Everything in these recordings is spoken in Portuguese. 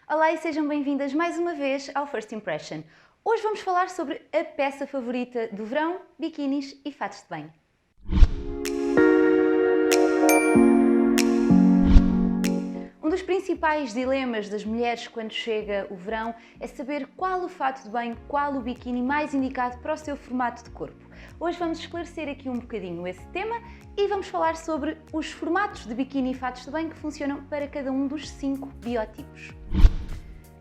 Olá e sejam bem-vindas mais uma vez ao First Impression. Hoje vamos falar sobre a peça favorita do verão, biquínis e fatos de banho. Um dos principais dilemas das mulheres quando chega o verão é saber qual o fato de banho, qual o biquíni mais indicado para o seu formato de corpo. Hoje vamos esclarecer aqui um bocadinho esse tema e vamos falar sobre os formatos de biquíni e fatos de banho que funcionam para cada um dos 5 biotipos.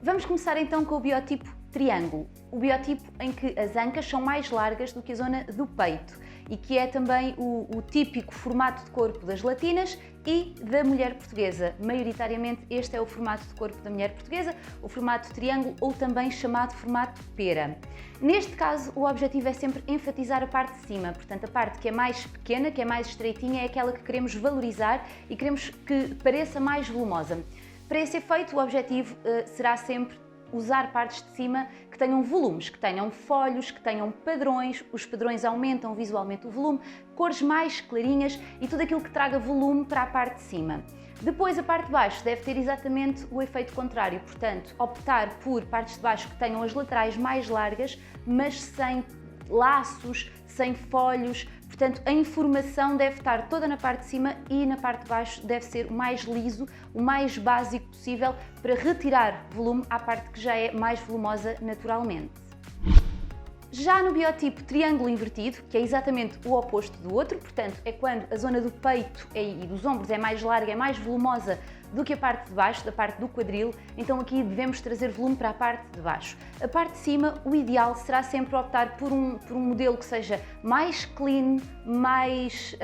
Vamos começar então com o biotipo triângulo, o biotipo em que as ancas são mais largas do que a zona do peito e que é também o típico formato de corpo das latinas e da mulher portuguesa. Maioritariamente este é o formato de corpo da mulher portuguesa, o formato triângulo ou também chamado formato pera. Neste caso, o objetivo é sempre enfatizar a parte de cima, portanto a parte que é mais pequena, que é mais estreitinha, é aquela que queremos valorizar e queremos que pareça mais volumosa. Para esse efeito, o objetivo será sempre usar partes de cima que tenham volumes, que tenham folhos, que tenham padrões. Os padrões aumentam visualmente o volume, cores mais clarinhas e tudo aquilo que traga volume para a parte de cima. Depois, a parte de baixo deve ter exatamente o efeito contrário, portanto, optar por partes de baixo que tenham as laterais mais largas, mas sem laços, sem folhos. Portanto, a informação deve estar toda na parte de cima e na parte de baixo deve ser o mais liso, o mais básico possível para retirar volume à parte que já é mais volumosa naturalmente. Já no biotipo triângulo invertido, que é exatamente o oposto do outro, portanto é quando a zona do peito e dos ombros é mais larga, é mais volumosa do que a parte de baixo, da parte do quadril, então aqui devemos trazer volume para a parte de baixo. A parte de cima, o ideal será sempre optar por um modelo que seja mais clean, mais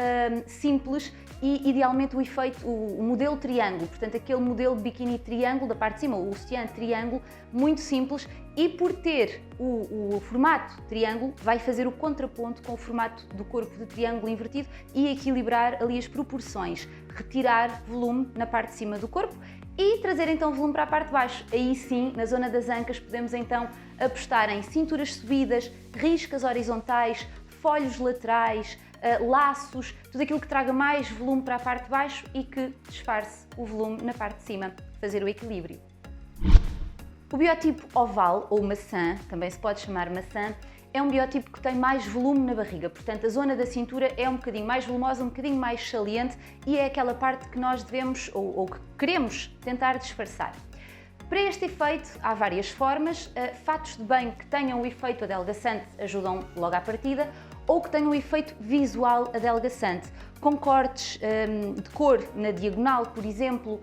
simples e idealmente o modelo triângulo, portanto aquele modelo de biquíni triângulo da parte de cima, o sutiã triângulo, muito simples e por ter o formato triângulo vai fazer o contraponto com o formato do corpo de triângulo invertido e equilibrar ali as proporções, retirar volume na parte de cima do corpo e trazer então volume para a parte de baixo. Aí sim, na zona das ancas, podemos então apostar em cinturas subidas, riscas horizontais, folhos laterais, laços, tudo aquilo que traga mais volume para a parte de baixo e que disfarce o volume na parte de cima, fazer o equilíbrio. O biotipo oval ou maçã, também se pode chamar maçã, é um biotipo que tem mais volume na barriga, portanto a zona da cintura é um bocadinho mais volumosa, um bocadinho mais saliente e é aquela parte que nós devemos ou que queremos tentar disfarçar. Para este efeito há várias formas, fatos de banho que tenham o efeito adelgaçante ajudam logo à partida ou que tenham um efeito visual adelgaçante, com cortes de cor na diagonal, por exemplo,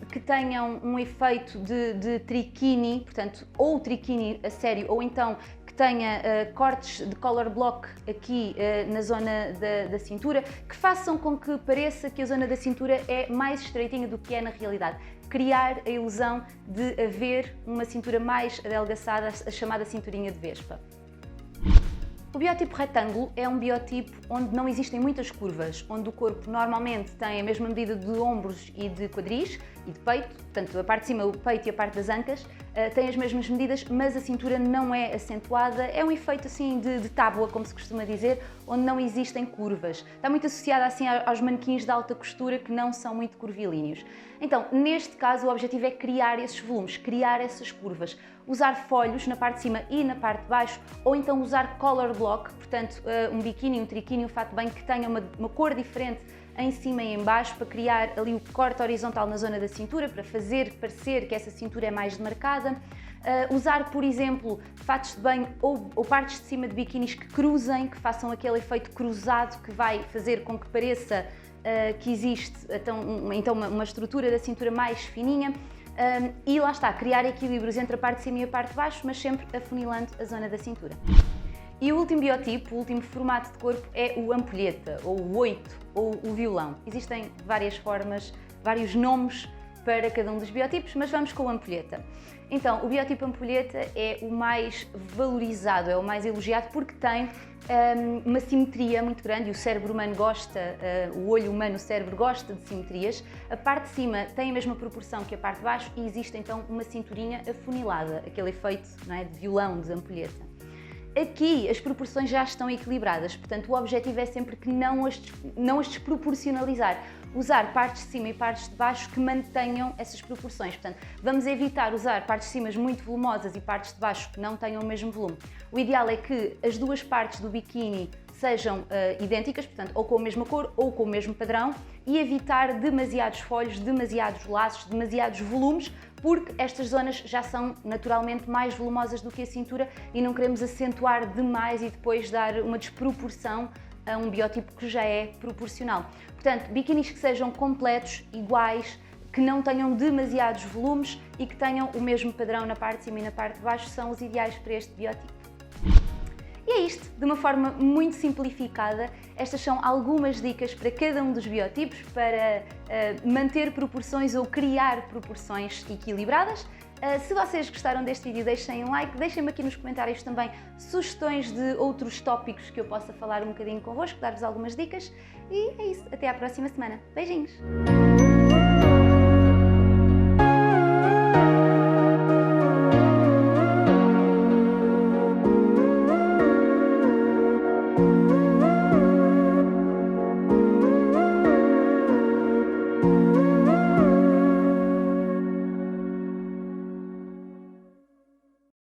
que tenham um efeito de triquini, portanto, ou triquini a sério, ou então que tenha cortes de color block aqui na zona da cintura, que façam com que pareça que a zona da cintura é mais estreitinha do que é na realidade. Criar a ilusão de haver uma cintura mais adelgaçada, a chamada cinturinha de vespa. O biotipo retângulo é um biotipo onde não existem muitas curvas, onde o corpo normalmente tem a mesma medida de ombros e de quadris e de peito, portanto a parte de cima, o peito e a parte das ancas têm as mesmas medidas, mas a cintura não é acentuada, é um efeito assim de tábua, como se costuma dizer, onde não existem curvas. Está muito associada assim aos manequins de alta costura que não são muito curvilíneos. Então, neste caso, o objetivo é criar esses volumes, criar essas curvas, usar folhos na parte de cima e na parte de baixo, ou então usar color block, portanto um biquíni, um triquini, um fato de banho que tenha uma cor diferente em cima e em baixo para criar ali o corte horizontal na zona da cintura, para fazer parecer que essa cintura é mais demarcada. Usar, por exemplo, fatos de banho ou partes de cima de biquínis que cruzem, que façam aquele efeito cruzado que vai fazer com que pareça que existe então uma estrutura da cintura mais fininha. E lá está, criar equilíbrios entre a parte de cima e a parte de baixo, mas sempre afunilando a zona da cintura. E o último biotipo, o último formato de corpo é o ampulheta, ou o oito, ou o violão. Existem várias formas, vários nomes para cada um dos biotipos, mas vamos com o ampulheta. Então, o biotipo ampulheta é o mais valorizado, é o mais elogiado porque tem uma simetria muito grande e o cérebro humano gosta, o olho humano, o cérebro gosta de simetrias. A parte de cima tem a mesma proporção que a parte de baixo e existe então uma cinturinha afunilada, aquele efeito, não é, de violão, de ampulheta. Aqui as proporções já estão equilibradas, portanto o objetivo é sempre que não as desproporcionalizar. Usar partes de cima e partes de baixo que mantenham essas proporções. Portanto, vamos evitar usar partes de cima muito volumosas e partes de baixo que não tenham o mesmo volume. O ideal é que as duas partes do biquíni sejam idênticas, portanto, ou com a mesma cor ou com o mesmo padrão, e evitar demasiados folhos, demasiados laços, demasiados volumes, porque estas zonas já são naturalmente mais volumosas do que a cintura e não queremos acentuar demais e depois dar uma desproporção a um biotipo que já é proporcional. Portanto, biquinis que sejam completos, iguais, que não tenham demasiados volumes e que tenham o mesmo padrão na parte de cima e na parte de baixo são os ideais para este biotipo. E é isto, de uma forma muito simplificada. Estas são algumas dicas para cada um dos biotipos para manter proporções ou criar proporções equilibradas. Se vocês gostaram deste vídeo, deixem um like, deixem-me aqui nos comentários também sugestões de outros tópicos que eu possa falar um bocadinho convosco, dar-vos algumas dicas. E é isso, até à próxima semana. Beijinhos!